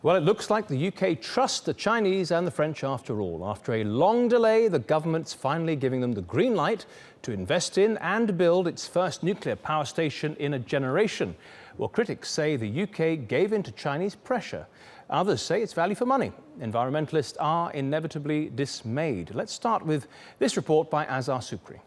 Well, it looks like the UK trusts the Chinese and the French after all. After a long delay, the government's finally giving them the green light to invest in and build its first nuclear power station in a generation. Well, critics say the UK gave in to Chinese pressure. Others say it's value for money. Environmentalists are inevitably dismayed. Let's start with this report by Azhar Sukri.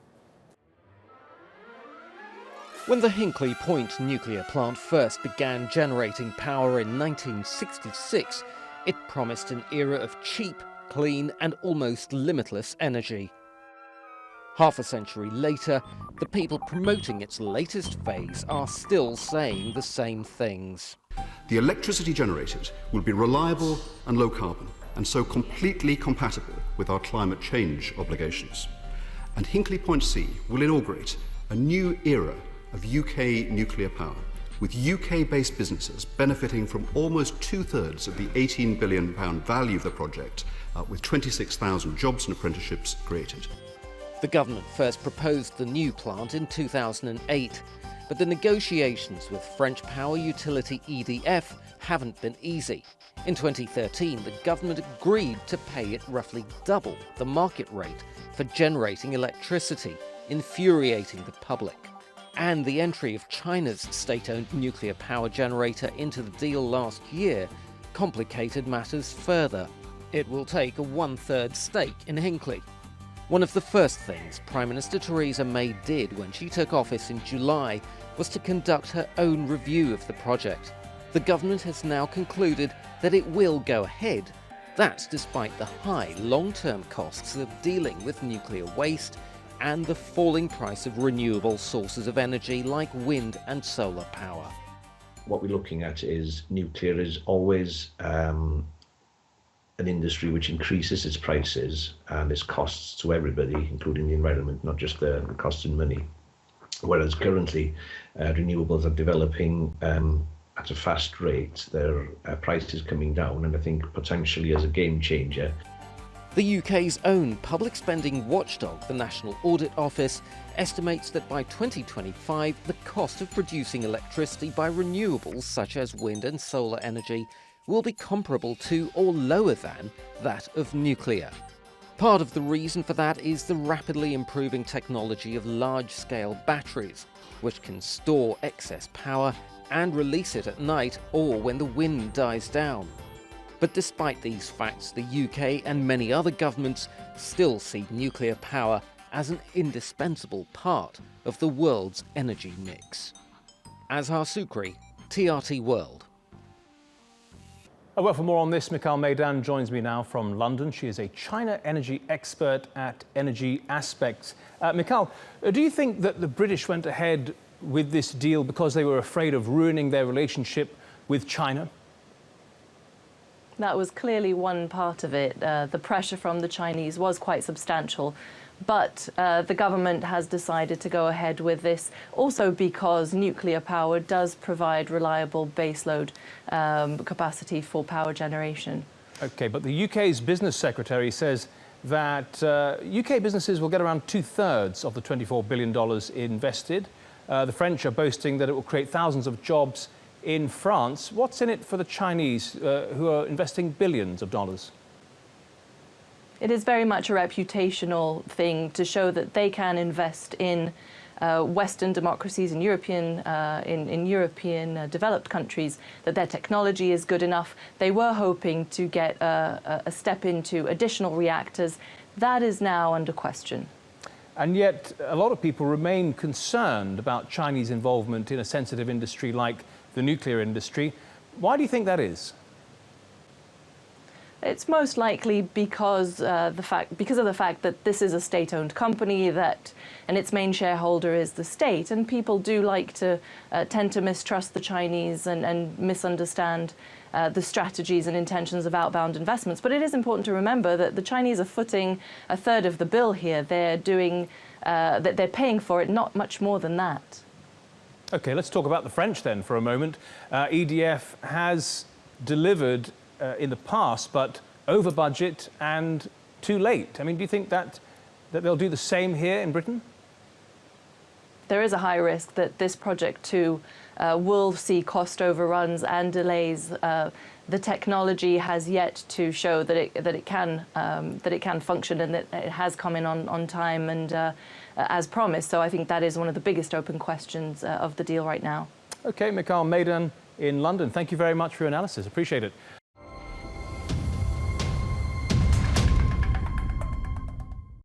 When the Hinkley Point nuclear plant first began generating power in 1966, it promised an era of cheap, clean and almost limitless energy. Half a century later, the people promoting its latest phase are still saying the same things. The electricity generated will be reliable and low carbon, and so completely compatible with our climate change obligations. And Hinkley Point C will inaugurate a new era of UK nuclear power, with UK-based businesses benefiting from almost two-thirds of the £18 billion value of the project, with 26,000 jobs and apprenticeships created. The government first proposed the new plant in 2008, but the negotiations with French power utility EDF haven't been easy. In 2013, the government agreed to pay it roughly double the market rate for generating electricity, infuriating the public. And the entry of China's state-owned nuclear power generator into the deal last year complicated matters further. It will take a one-third stake in Hinkley. One of the first things Prime Minister Theresa May did when she took office in July was to conduct her own review of the project. The government has now concluded that it will go ahead. That's despite the high long-term costs of dealing with nuclear waste and the falling price of renewable sources of energy like wind and solar power. What we're looking at is nuclear is always an industry which increases its prices and its costs to everybody, including the environment, not just the cost in money. Whereas currently renewables are developing at a fast rate, their price is coming down, and I think potentially as a game changer. The UK's own public spending watchdog, the National Audit Office, estimates that by 2025 the cost of producing electricity by renewables such as wind and solar energy will be comparable to or lower than that of nuclear. Part of the reason for that is the rapidly improving technology of large-scale batteries, which can store excess power and release it at night or when the wind dies down. But despite these facts, the UK and many other governments still see nuclear power as an indispensable part of the world's energy mix. Azhar Sukri, TRT World. Well, for more on this, Meidan joins me now from London. She is a China energy expert at Energy Aspects. Michal, do you think that the British went ahead with this deal because they were afraid of ruining their relationship with China? That was clearly one part of it. The pressure from the Chinese was quite substantial, but the government has decided to go ahead with this also because nuclear power does provide reliable baseload capacity for power generation. OK, but the UK's business secretary says that UK businesses will get around two-thirds of the $24 billion invested. The French are boasting that it will create thousands of jobs in France. What's in it for the Chinese, who are investing billions of dollars? It is very much a reputational thing to show that they can invest in Western democracies, in European developed countries, that their technology is good enough. They were hoping to get a step into additional reactors. That is now under question. And yet, a lot of people remain concerned about Chinese involvement in a sensitive industry like the nuclear industry. Why do you think that is? It's most likely because of the fact that this is a state-owned company and its main shareholder is the state, and people do like to tend to mistrust the Chinese and misunderstand the strategies and intentions of outbound investments. But it is important to remember that the Chinese are footing a third of the bill here. They're paying for it, not much more than that. OK, let's talk about the French then for a moment. EDF has delivered in the past, but over budget and too late. I mean, do you think that they'll do the same here in Britain? There is a high risk that this project too will see cost overruns and delays. The technology has yet to show that it can function and that it has come in on time and as promised. So I think that is one of the biggest open questions of the deal right now. OK, Michal, Meidan in London, thank you very much for your analysis. Appreciate it.